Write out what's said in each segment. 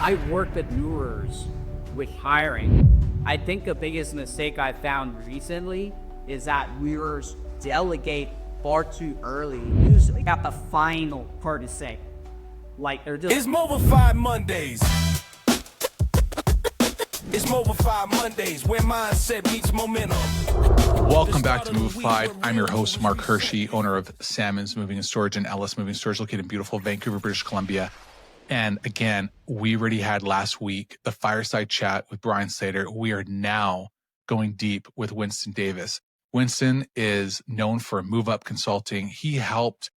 I work with movers with hiring. I think the biggest mistake I found recently is that movers delegate far too early. Usually got the final part to say. Like they're just— It's Movified Mondays. It's Movified Mondays, where mindset meets momentum. Welcome back to Movified. I'm your host, Mark Hirschi, owner of Salmon's Moving and Storage and Ellis Moving Storage, located in beautiful Vancouver, British Columbia. And again, we already had last week the Fireside Chat with Brian Slater. We are now going deep with Winston Davis. Winston is known for move up consulting. He helped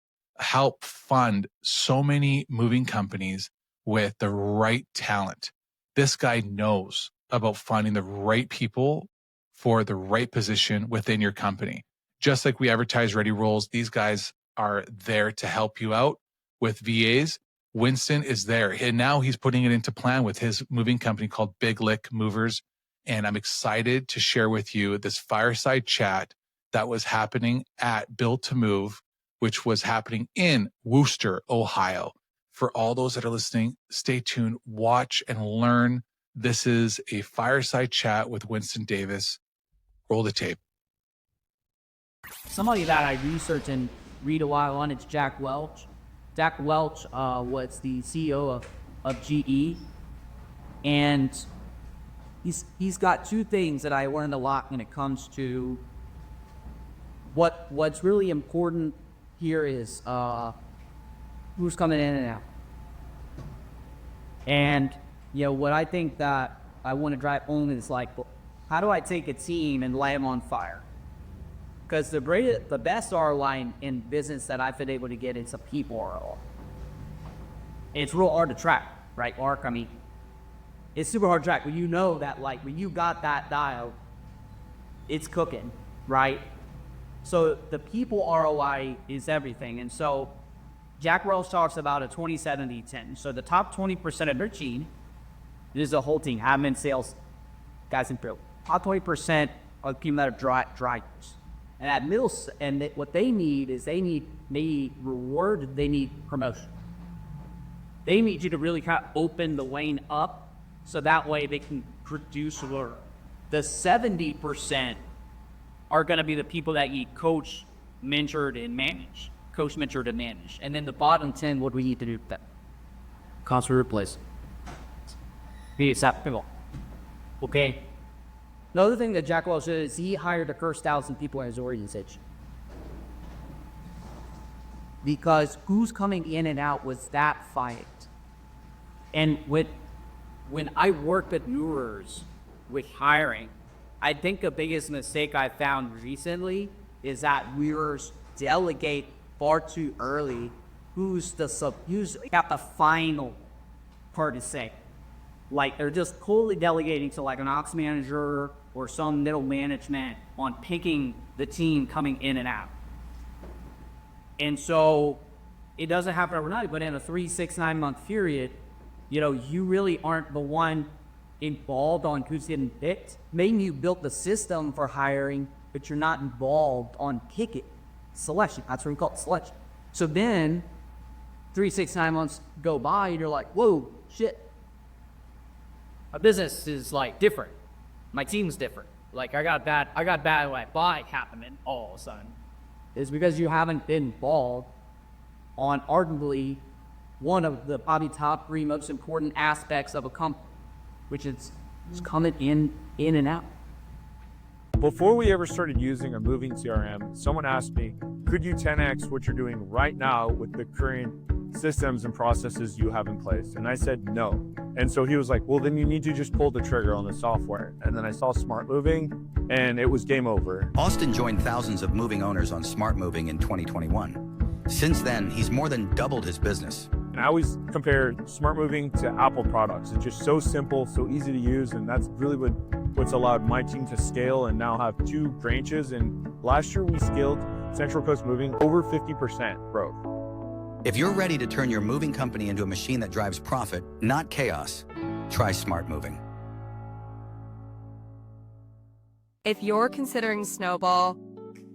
fund so many moving companies with the right talent. This guy knows about finding the right people for the right position within your company. Just like we advertise ready roles, these guys are there to help you out with VAs. Winston is there, and now he's putting it into plan with his moving company called Big Lick Movers. And I'm excited to share with you this Fireside Chat that was happening at Build to Move, which was happening in Wooster, Ohio. For all those that are listening, stay tuned, watch and learn. This is a Fireside Chat with Winston Davis. Roll the tape. somebody that I research and read a while on. It's Jack Welch. Jack Welch was the CEO of GE, and he's got two things that I learned a lot when it comes to what's really important here is who's coming in and out. And what I think that I want to drive home is like, how do I take a team and light them on fire? Because the best ROI in business that I've been able to get is a people ROI. It's real hard to track, right, Mark? I mean, it's super hard to track when you know that, like, when you got that dial, it's cooking, right? So the people ROI is everything. And so Jack Welch talks about a 20-70-10. So the top 20% of their team, this is a whole team, admin, sales, guys in field. Top 20% are the people that are drivers. And at middle, and what they need is they need reward, they need promotion. They need you to really kind of open the lane up so that way they can produce more. The 70% are going to be the people that you coach, mentored, and manage. Coach, mentored, and manage. And then the bottom 10, what do we need to do with that? Constantly replace. Be acceptable. Okay. Another thing that Jack Welch did is he hired the first 1,000 people in his organization. Because who's coming in and out was that fight. And when I work with movers with hiring, I think the biggest mistake I found recently is that movers delegate far too early. Usually got the final part to say. Like they're just totally delegating to like an ops manager or some middle management on picking the team coming in and out. And so it doesn't happen overnight, but in a 3, 6, 9 month period, you really aren't the one involved on who's getting picked. Maybe you built the system for hiring, but you're not involved on picking selection. That's what we call it, selection. So then 3, 6, 9 months go by and you're like, whoa, shit. My business is like different. My team's different. Like I got bad like buy happening all of a sudden. It's because you haven't been involved on arguably one of the probably top 3 most important aspects of a company, which is coming in and out. Before we ever started using a moving CRM, someone asked me, could you 10x what you're doing right now with the current systems and processes you have in place? And I said no. And so he was like, well, then you need to just pull the trigger on the software. And then I saw Smart Moving and it was game over. Austin joined thousands of moving owners on Smart Moving in 2021. Since then, he's more than doubled his business. And I always compare Smart Moving to Apple products. It's just so simple, so easy to use. And that's really what's allowed my team to scale and now have 2 branches. And last year we scaled Central Coast Moving over 50% growth. If you're ready to turn your moving company into a machine that drives profit, not chaos, try Smart Moving. If you're considering Snowball,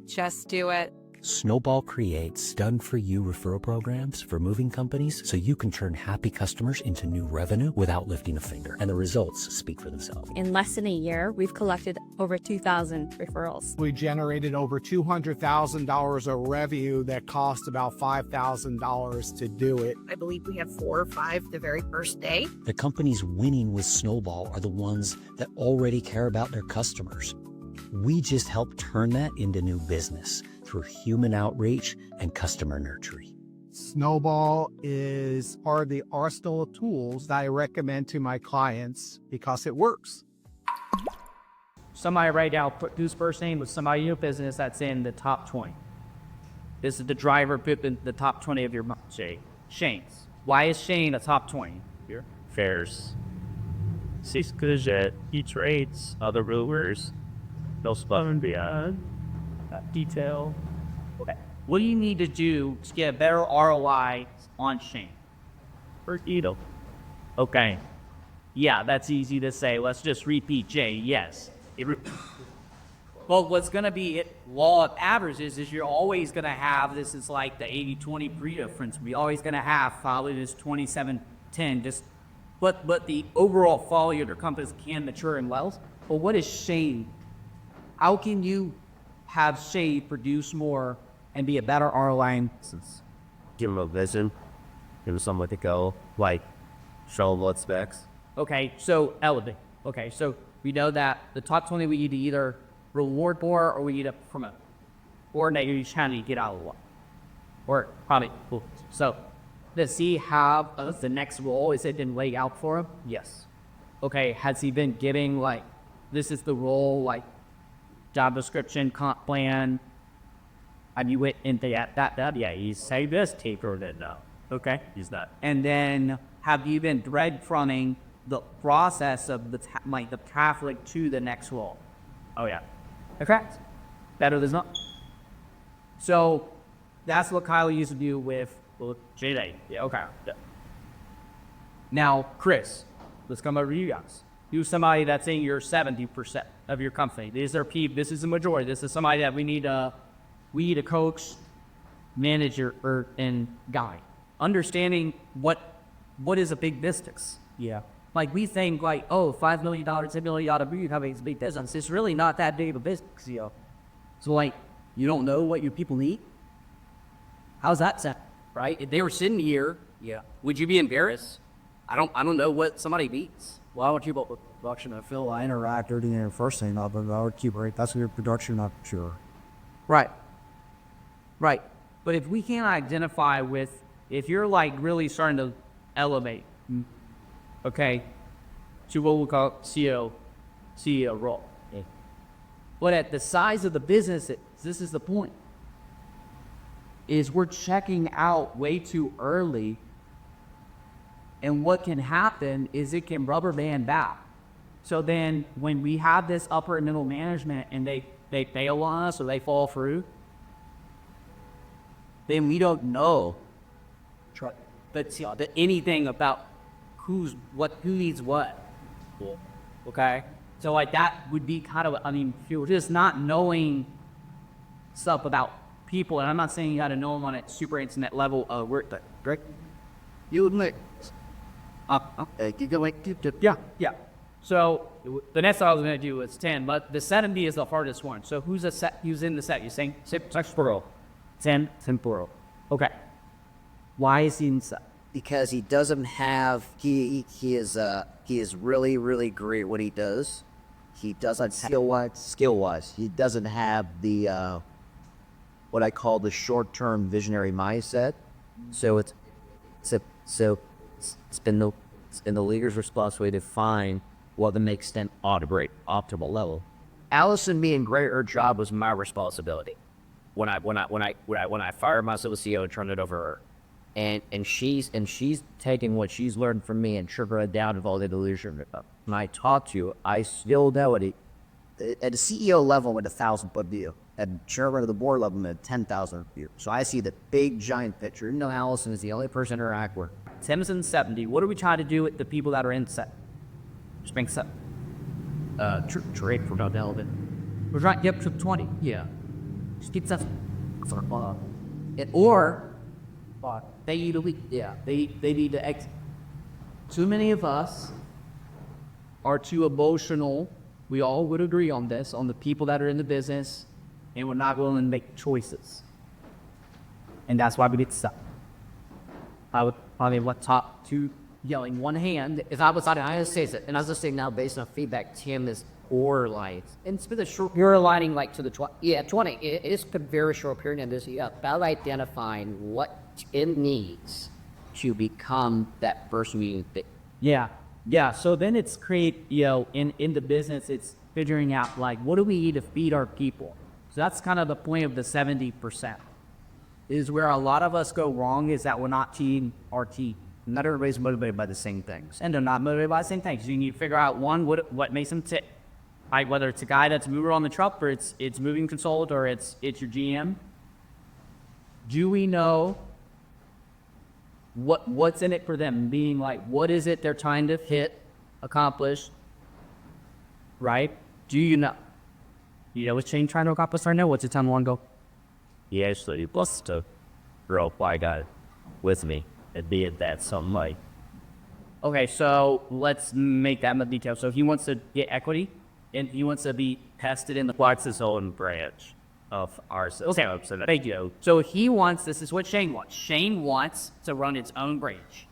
just do it. Snowball creates done-for-you referral programs for moving companies so you can turn happy customers into new revenue without lifting a finger. And the results speak for themselves. In less than a year, we've collected over 2,000 referrals. We generated over $200,000 of revenue that cost about $5,000 to do it. I believe we have 4 or 5 the very first day. The companies winning with Snowball are the ones that already care about their customers. We just help turn that into new business through human outreach and customer nurturing. Snowball is part of the arsenal of tools that I recommend to my clients because it works. Somebody right now, whose first name was somebody in your business that's in the top 20. This is the driver in the top 20 of your Shane. Shane's. Why is Shane a top 20 here? Fares. Six good he trades other rulers. No spun and beyond. Detail. Okay. What do you need to do to get a better ROI on Shane? For Edo. Okay. Yeah, that's easy to say. Let's just repeat Jay. Yes. Well, what's going to be law of averages is you're always going to have, this is like the 80-20 pre-difference. We're always going to have probably this 27-10. But the overall quality of your company can mature in wealth. But what is Shane? How can you have Shane produce more and be a better ROI? Give him a vision. Give him somewhere to go. Like, show him what specs. Okay, so elevate. Okay, so we know that the top 20 we need to either reward more or we need to promote. Or that you're trying to get out of the way. Or probably, so does he have the next role? Is it been laid out for him? Yes. Okay, has he been giving like, this is the role, like job description, comp plan? Have you went into that? Yeah, he's say this, taper it no. Okay. He's not. And then have you been breadcrumbing the process of the traffic to the next role? Oh yeah. Okay. Better than not. So that's what Kyle used to do with J-Day. yeah, okay. Yeah. Now, Chris, let's come over to you guys. Who's somebody that's in your 70% of your company? These are people, this is the majority. This is somebody that we need a coach, manager, and guide. Understanding what is a big business. Yeah. Like we think like, oh, $5 million, $10 million movie company is a big business. It's really not that big of a business, you know. So like, you don't know what your people need? How's that sound? Right? If they were sitting here, yeah, would you be embarrassed? I don't know what somebody needs. Well, I would keep up with production. I feel I interact everything in the first thing, but I would keep right. That's your production, not sure. Right. Right. But if we can't identify with, if you're like really starting to elevate, okay, to what we call CEO role. Yeah. But at the size of the business, this is the point, is we're checking out way too early. And what can happen is it can rubber band back. So then when we have this upper and middle management and they fail on us or they fall through, then we don't know but anything about who needs what. Okay? So like that would be kind of, I mean, you're just not knowing stuff about people. And I'm not saying you got to know them on a super intimate level of work. Greg? You admit. Yeah. So the next I was going to do was 10, but the 70 is the hardest one. So who's in the set? You're saying temporal. 10 temporal. Okay. Why is he in the set? Because he doesn't have, he is really, really great at what he does. He doesn't skill-wise. He doesn't have the, what I call the short-term visionary mindset. So it's been the leader's responsibility to find what makes them operate optimal level. Allison being great at her job was my responsibility. When I fired myself as CEO and turned it over to her, and she's taking what she's learned from me and trickling it down to all the leadership. When I talk to you, I still know it. At the CEO level, with 1,000-foot view. At chairman of the board level, at 10,000 view. So I see the big giant picture. Even though Allison is the only person to interact with. Tim's in 70. What are we trying to do with the people that are in set? Just bring set. Trade for delegate. We're trying to get up to 20. Yeah. Just keep set. Or they need to leave. Yeah, they need to exit. Too many of us are too emotional. We all would agree on this, on the people that are in the business, and we're not willing to make choices. And that's why we get stuck. I would probably what top two yelling one hand. If I was on I say it, and I was just saying now based on feedback, Tim is borderline. And it's been a short. You're aligning like to the 20. It is a very short period in this year about identifying what it needs to become that person you think. Yeah. So then it's create, in the business, it's figuring out like, what do we need to feed our people? So that's kind of the point of the 70%. Is where a lot of us go wrong is that we're not team our team. Not everybody's motivated by the same things. And they're not motivated by the same things. You need to figure out one, what makes them tick. Like whether it's a guy that's a mover on the truck or it's moving consult or it's your GM. Do we know what's in it for them? Being like, what is it they're trying to accomplish, right? Do you know? You know what Shane trying to accomplish right now? What's the time one go? He actually wants to grow my guy with me and be at that something like. Okay, so let's make that more detail. So he wants to get equity and he wants to be tested in the What's his own branch of ours? Okay, thank you. So he wants, this is what Shane wants. Shane wants to run its own branch.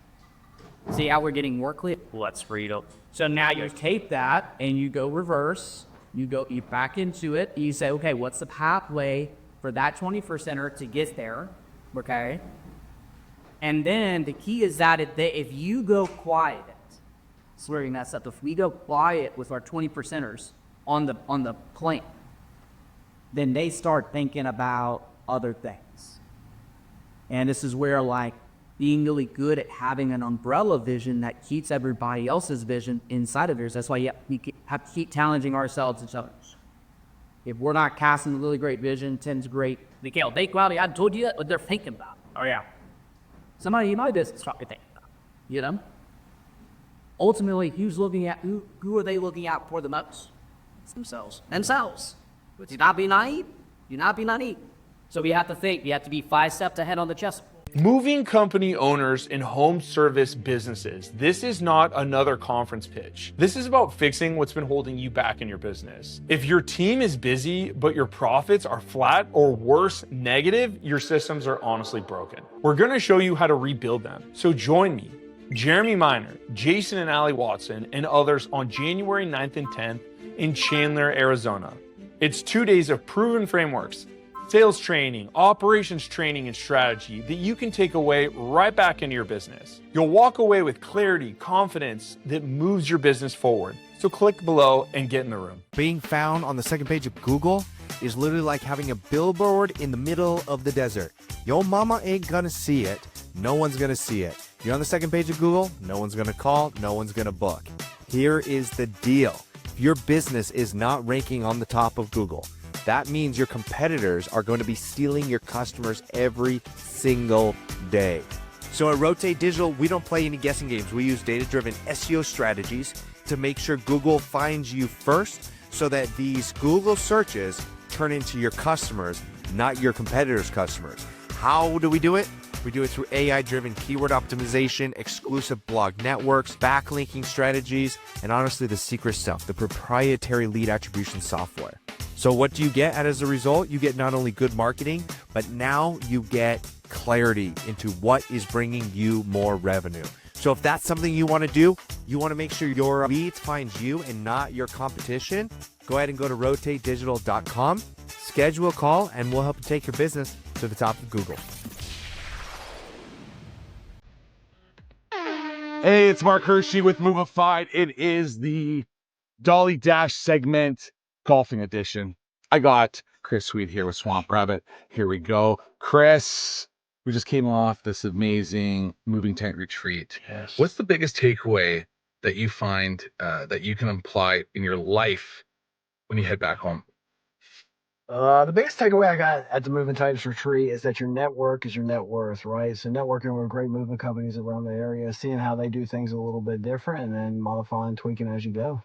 See how we're getting more clear? Let's read it. So now you tape that and you go reverse. You back into it. You say, okay, what's the pathway for that 21%er to get there? Okay. And then the key is that if you go quiet, slurring that stuff, if we go quiet with our 20%ers on the plane, then they start thinking about other things. And this is where like being really good at having an umbrella vision that keeps everybody else's vision inside of yours. That's why we have to keep challenging ourselves and others. If we're not casting a really great vision, Tim's great. They go out, I told you what they're thinking about. Oh yeah. Somebody in my business probably thinking about, Ultimately, who are they looking out for the most? It's themselves. Do not be naive. So we have to think. We have to be 5 steps ahead on the chessboard. Moving company owners and home service businesses. This is not another conference pitch. This is about fixing what's been holding you back in your business. If your team is busy, but your profits are flat or worse, negative, your systems are honestly broken. We're gonna show you how to rebuild them. So join me, Jeremy Miner, Jason and Ali Watson, and others on January 9th and 10th in Chandler, Arizona. It's 2 days of proven frameworks, sales training, operations training, and strategy that you can take away right back into your business. You'll walk away with clarity, confidence that moves your business forward. So click below and get in the room. Being found on the second page of Google is literally like having a billboard in the middle of the desert. Your mama ain't gonna see it. No one's gonna see it. You're on the second page of Google, no one's gonna call, no one's gonna book. Here is the deal. If your business is not ranking on the top of Google, that means your competitors are going to be stealing your customers every single day. So at Rotate Digital, we don't play any guessing games. We use data-driven SEO strategies to make sure Google finds you first so that these Google searches turn into your customers, not your competitors' customers. How do we do it? We do it through AI-driven keyword optimization, exclusive blog networks, backlinking strategies, and honestly, the secret stuff, the proprietary lead attribution software. So what do you get as a result? You get not only good marketing, but now you get clarity into what is bringing you more revenue. So if that's something you want to do, you want to make sure your leads find you and not your competition, go ahead and go to rotatedigital.com, schedule a call, and we'll help you take your business to the top of Google. Hey, it's Mark Hirschi with Movified. It is the Dolly Dash segment, golfing edition. I got Chris Sweet here with Swamp Rabbit. Here we go. Chris, we just came off this amazing moving tent retreat. Yes. What's the biggest takeaway that you find that you can apply in your life when you head back home? The biggest takeaway I got at the Moving Titans retreat is that your network is your net worth, right? So networking with great moving companies around the area, seeing how they do things a little bit different, and then modifying, tweaking as you go.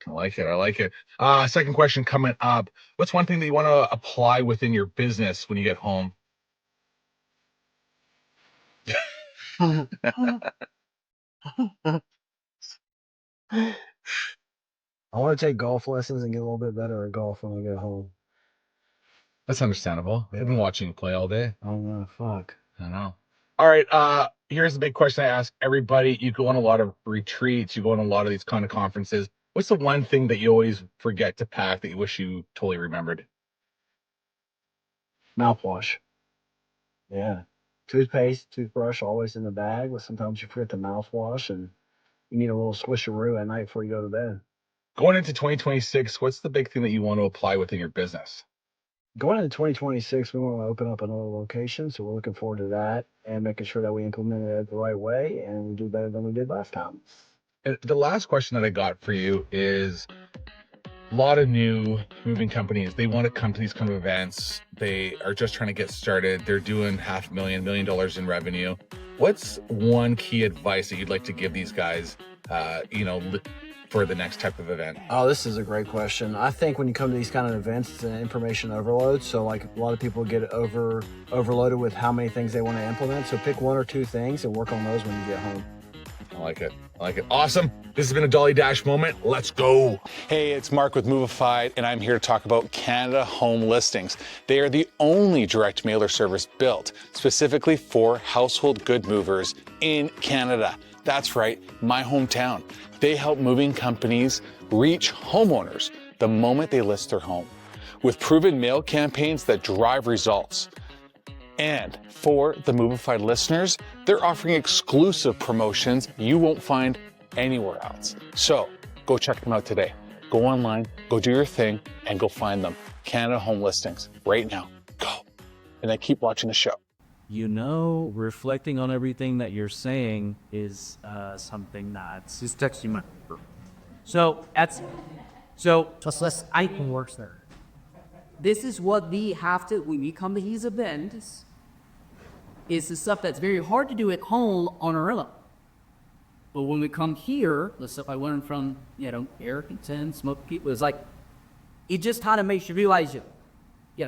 I like it. I like it. Second question coming up. What's one thing that you want to apply within your business when you get home? I want to take golf lessons and get a little bit better at golf when I get home. That's understandable. I've been watching you play all day. Oh no, fuck. I know. All right. Here's the big question I ask everybody. You go on a lot of retreats, you go on a lot of these kind of conferences. What's the one thing that you always forget to pack that you wish you totally remembered? Mouthwash. Yeah. Toothpaste, toothbrush, always in the bag, but sometimes you forget the mouthwash and you need a little swisheroo at night before you go to bed. Going into 2026, what's the big thing that you want to apply within your business? Going into 2026, we want to open up another location, so we're looking forward to that and making sure that we implement it the right way and we do better than we did last time. And the last question that I got for you is a lot of new moving companies. They want to come to these kind of events. They are just trying to get started. They're doing $500,000, $1 million in revenue. What's one key advice that you'd like to give these guys, for the next type of event? Oh, this is a great question. I think when you come to these kind of events, it's an information overload. So like a lot of people get overloaded with how many things they want to implement. So pick one or two things and work on those when you get home. I like it. I like it. Awesome. This has been a Dolly Dash moment. Let's go. Hey, it's Mark with Movified, and I'm here to talk about Canada Home Listings. They are the only direct mailer service built specifically for household good movers in Canada. That's right, my hometown. They help moving companies reach homeowners the moment they list their home with proven mail campaigns that drive results. And for the Movified listeners, they're offering exclusive promotions you won't find anywhere else. So go check them out today. Go online, go do your thing, and go find them. Canada Home Listings right now. Go. And then keep watching the show. Reflecting on everything that you're saying is something that's just texting my. I can work there. This is what we have to when we come to these events. Is the stuff that's very hard to do at home on our own. But when we come here, the stuff I learned from Eric and Tim, Smoke people, is like it just kind of makes you realize to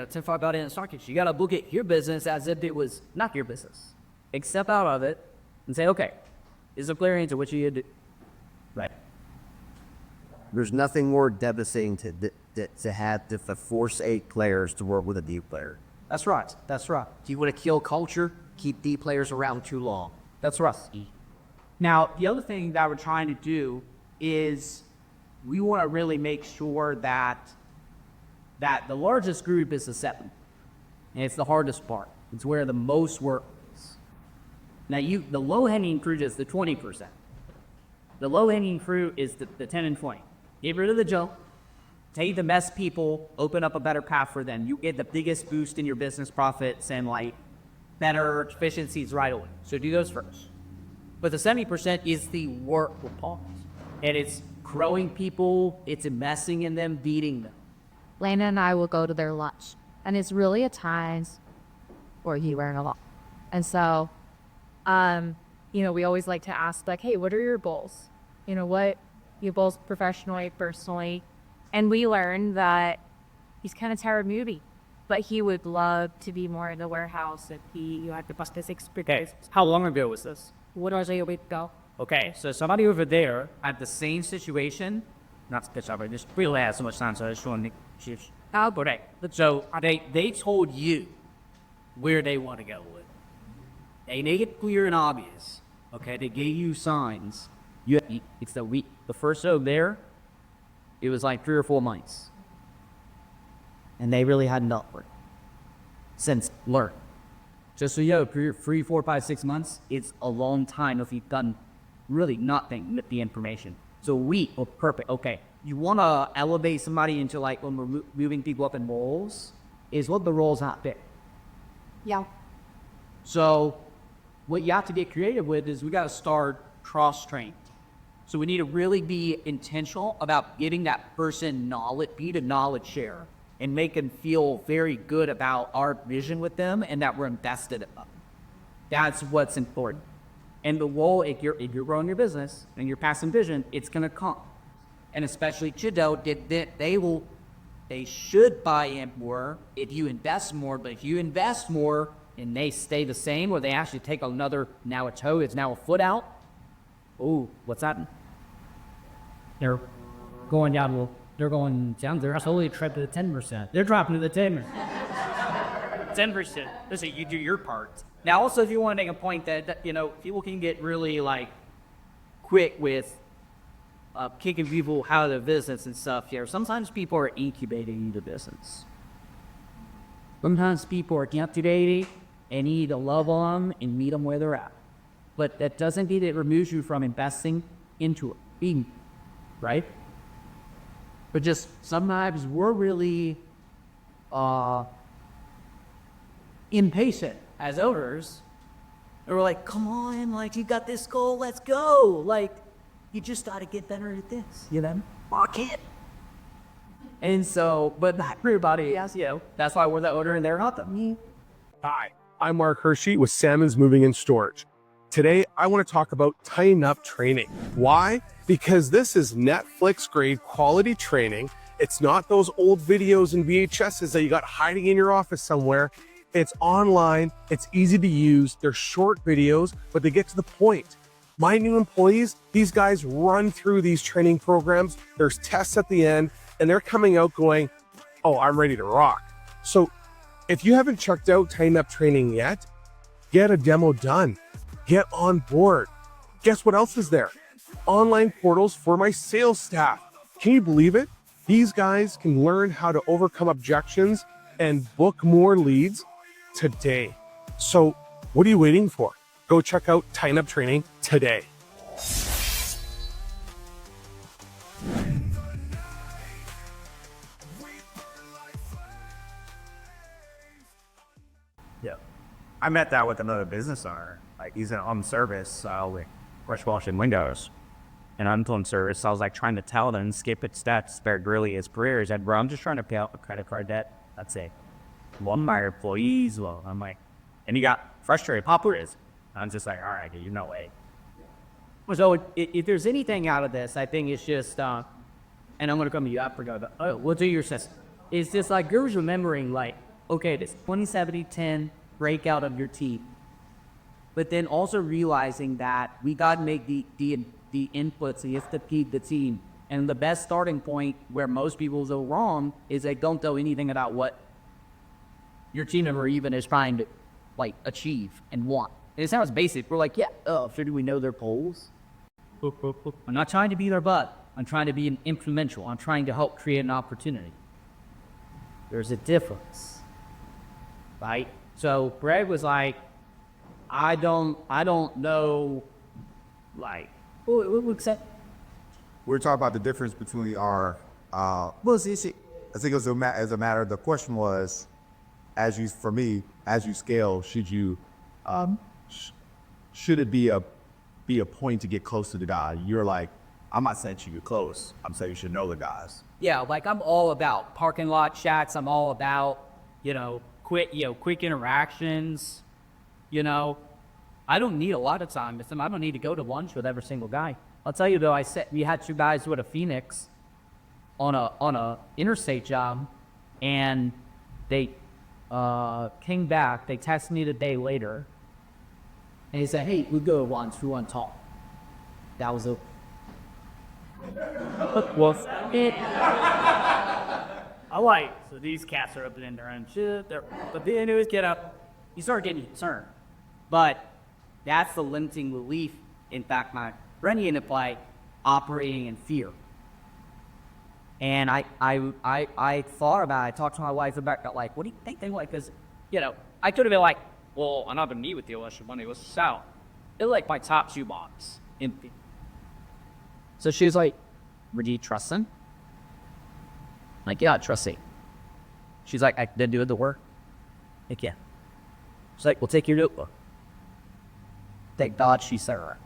talk about it in the market. You got to look at your business as if it was not your business. Step out of it and say, okay, is it clear into what you do? Right. There's nothing more devastating to have to force 8 players to work with a D player. That's right. That's right. Do you want to kill culture? Keep D players around too long. That's right. Now, the other thing that we're trying to do is we want to really make sure that the largest group is the 7. And it's the hardest part. It's where the most work is. Now, the low-hanging fruit is the 20%. The low-hanging fruit is the 10 and 20. Get rid of the junk. Take the best people, open up a better path for them. You get the biggest boost in your business profits and better efficiencies right away. So do those first. But the 70% is the work part. And it's growing people, it's investing in them, beating them. Lana and I will go to their lunch. And it's really a time where you learn a lot. And so, we always like to ask, hey, what are your goals? What you both professionally, personally. And we learned that he's kind of tired of movie, but he would love to be more in the warehouse if you had to bust his experience. Okay. How long ago was this? What was a week ago? Okay, so somebody over there had the same situation. Not to pitch up, I just really had so much time, so I just want to choose. Okay, so they told you where they want to go with. They make it clear and obvious. Okay, they gave you signs. It's the first over there. It was 3 or 4 months. And they really hadn't done it since learn. Just so you know, 3, 4, 5, 6 months, it's a long time if you've done really nothing with the information. So perfect. Okay, you want to elevate somebody into when we're moving people up in roles, is what the role's not big. Yeah. So what you have to get creative with is we got to start cross-trained. So we need to really be intentional about getting that person knowledge, be the knowledge share, and make them feel very good about our vision with them and that we're invested in them. That's what's important. And the role, if you're growing your business and you're passing vision, it's going to come. and especially Chido, they should buy in more if you invest more. But if you invest more and they stay the same, or they actually take another, now a toe is now a foot out. Oh, what's that? They're going down. They're going down. They're slowly dropping to the 10%. They're dropping to the 10%. 10%. Listen, you do your part. Now, also, if you want to make a point that people can get really quick with kicking people out of the business and stuff here. Sometimes people are incubating the business. Sometimes people are incubating and you need to love on them and meet them where they're at. But that doesn't mean it removes you from investing into it, right? But just sometimes we're really impatient as owners. And we're like, come on, you got this goal, let's go. You just got to get better at this, Fuck it. And so, but not everybody, that's why we're the owner and they're not them. Hi, I'm Mark Hirschi with Salmon's Moving and Storage. Today, I want to talk about Tighten Up training. Why? Because this is Netflix grade quality training. It's not those old videos and VHSs that you got hiding in your office somewhere. It's online, it's easy to use, they're short videos, but they get to the point. My new employees, these guys run through these training programs, there's tests at the end, and they're coming out going, oh, I'm ready to rock. So if you haven't checked out Tighten Up training yet, get a demo done, get on board. Guess what else is there? Online portals for my sales staff. Can you believe it? These guys can learn how to overcome objections and book more leads today. So what are you waiting for? Go check out Tighten Up training today. Yeah. I met that with another business owner. He's an on service with fresh washing windows. And on service, I was trying to tell them, skip its steps, but really his career is that, bro, I'm just trying to pay out a credit card debt. That's it. One of my employees, I'm and he got frustrated. Papa is. I'm just all right, you know way. So if there's anything out of this, I think it's just, and I'm going to come to you, I forgot, but we'll do your system. It's just you're remembering, okay, this 20-70-10 breakout of your team, but then also realizing that we got to make the inputs, you have to feed the team. And the best starting point where most people go wrong is they don't know anything about what your team member even is trying to achieve and want. And it sounds basic. We're so do we know their goals? I'm not trying to be their butt. I'm trying to be influential. I'm trying to help create an opportunity. There's a difference, right? So Greg was I don't know, what's that? We're talking about the difference between our, I think it was as a matter, the question was, as you scale, should it be a point to get close to the guy? You're I'm not saying you get close. I'm saying you should know the guys. Yeah, I'm all about parking lot chats. I'm all about, quick interactions. I don't need a lot of time with them. I don't need to go to lunch with every single guy. I'll tell you though, we had two guys with a Phoenix on a interstate job, and they came back. They texted me the day later, and he said, "Hey, we go once. We want to talk." That was a it. So these cats are opening their own shit. But then anyways, you start getting concerned. But that's the limiting belief. In fact, my friend ended up operating in fear. And I thought about it. I talked to my wife about what do you think they because I could have been well, I'm not gonna meet with you unless your money was out. It's my top shoebox empty. So she was like, "Would you trust him?" Yeah, I trust him. She's like, "I did do the work." Yeah. She's like, "We'll take your notebook." Thank God she said her.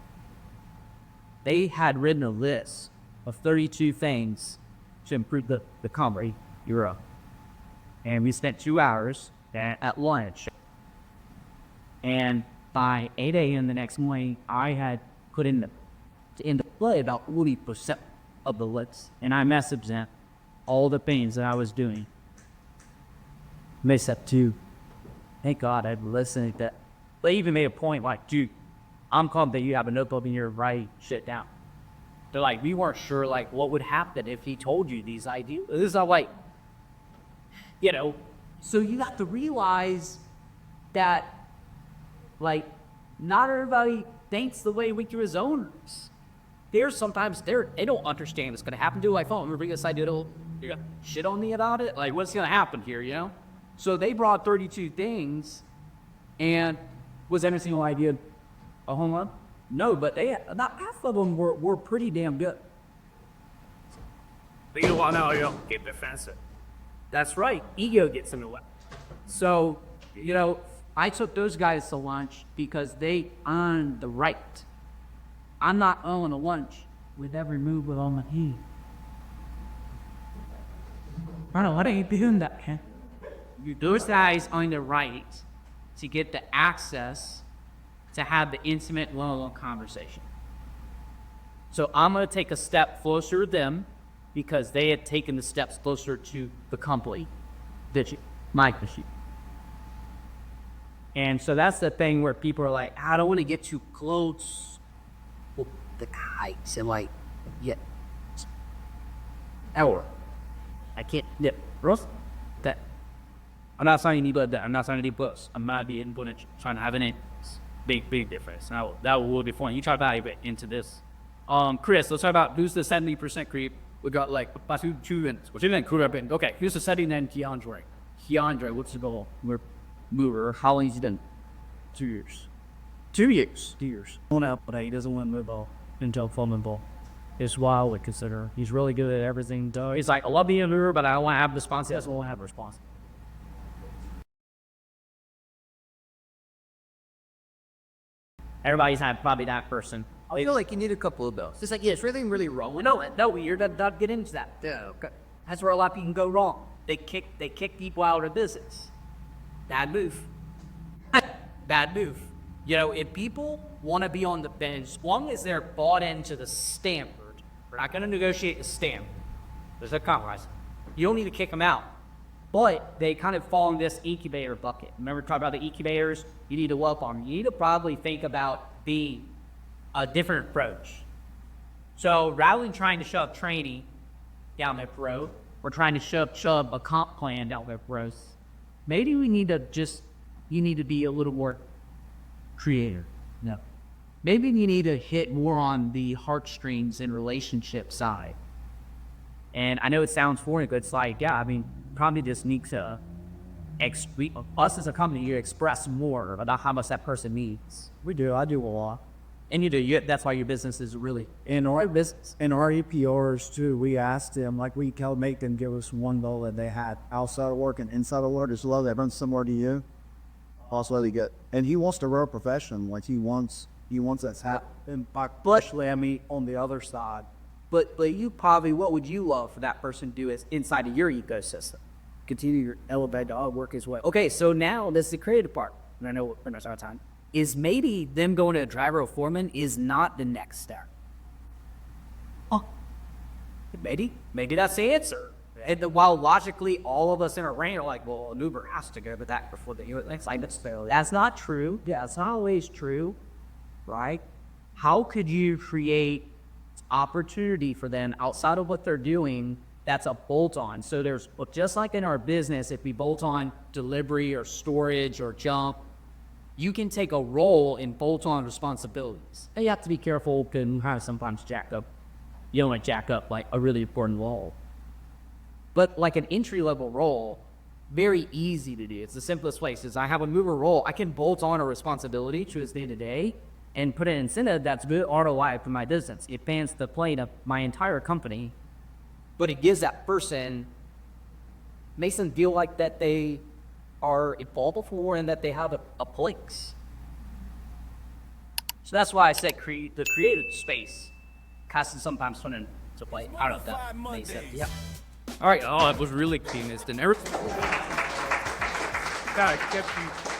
They had written a list of 32 things to improve the company euro. And we spent 2 hours at lunch. And by 8 a.m. the next morning, I had put into play about 40% of the list, and I messaged them all the things that I was doing. They said, dude, thank God I've listened to that. They even made a point like, dude, I'm confident that you have a notebook and you're writing shit down. They're like, we weren't sure like what would happen if he told you these ideas. This is all like, you know, so you have to realize that like not everybody thinks the way we do as owners. There's sometimes they don't understand what's gonna happen to my phone. I'm gonna bring this idea to you're gonna shit on me about it? Like what's gonna happen here, you know? So they brought 32 things, and was every single idea a home run? No, but not half of them were pretty damn good. But you want to know, you don't get defensive. That's right, ego gets in the way. So, you know, I took those guys to lunch because they earned the right. I'm not owing a lunch with every move with all my heat. Ronald, why are you doing that, man? Those guys earn the right to get the access to have the intimate one-on-one conversation. So I'm going to take a step closer to them because they had taken the steps closer to the company, my machine. And so that's the thing where people are like, I don't want to get too close with the guys. And like, yeah, or I can't nip. Ross, that I'm not saying anybody that I'm not saying any books. I'm not being trying to have an big difference. Now that will be fun. You try to evaluate into this. Chris, let's talk about who's the 70% creep. We got like two minutes. Which even crew up in. Okay, here's the setting then Keandre. Keandre, what's the goal? We're mover. How long has he done? 2 years. 2 years. 2 years. Going out, but he doesn't want to move ball until foaming ball. It's wild to consider. He's really good at everything. He's like, I love being a mover, but I don't want to have response. He doesn't want to have response. Everybody's had probably that person. I feel like you need a couple of those. It's like, yeah, it's really wrong. No, you're not get into that. Yeah, okay. That's where a lot of people can go wrong. They kick people out of business. Bad move. Bad move. You know, if people want to be on the bench, as long as they're bought into the standard, we're not going to negotiate the standard. There's a compromise. You don't need to kick them out. But they kind of fall in this incubator bucket. Remember talking about the incubators? You need to work on them. You need to probably think about being a different approach. So rather than trying to shove training down their throat, we're trying to shove a comp plan down their throats. Maybe we need to you need to be a little more creative. No. Maybe you need to hit more on the heartstrings and relationship side. And I know it sounds foreign, but it's like, yeah, I mean, probably just need to, us as a company, you express more about how much that person needs. We do. I do a lot. And you do. That's why your business is really in our business. In our EPRs too, we asked them, like we make them give us one goal that they had outside of work and inside of work. It's love that runs similar to you. Also really good. And he wants to run a profession. Like he wants that's happen. Especially, I mean, on the other side. But you probably, what would you love for that person to do is inside of your ecosystem? Continue to elevate the work as well. Okay, so now this is the creative part. And I know we're not out of time. Is maybe them going to a driver or foreman is not the next step. Oh, maybe that's the answer. And while logically all of us in our brain are like, well, an Uber has to go to that before they do it. That's not true. Yeah, it's not always true, right? How could you create opportunity for them outside of what they're doing that's a bolt-on? So there's, just like in our business, if we bolt on delivery or storage or jump, you can take a role in bolt-on responsibilities. And you have to be careful because how sometimes jack up. You don't want to jack up like a really important role. But like an entry-level role, very easy to do. It's the simplest place. Is I have a mover role, I can bolt on a responsibility to its day-to-day and put an incentive that's good ROI for my business. It fans the plane of my entire company, but it gives that person, makes them feel like that they are evolved before and that they have a place. So that's why I said the creative space has to sometimes turn into play. I don't know if that makes sense. Yeah. All right. Oh, that was really clean. It's the nerve. Gotta get you.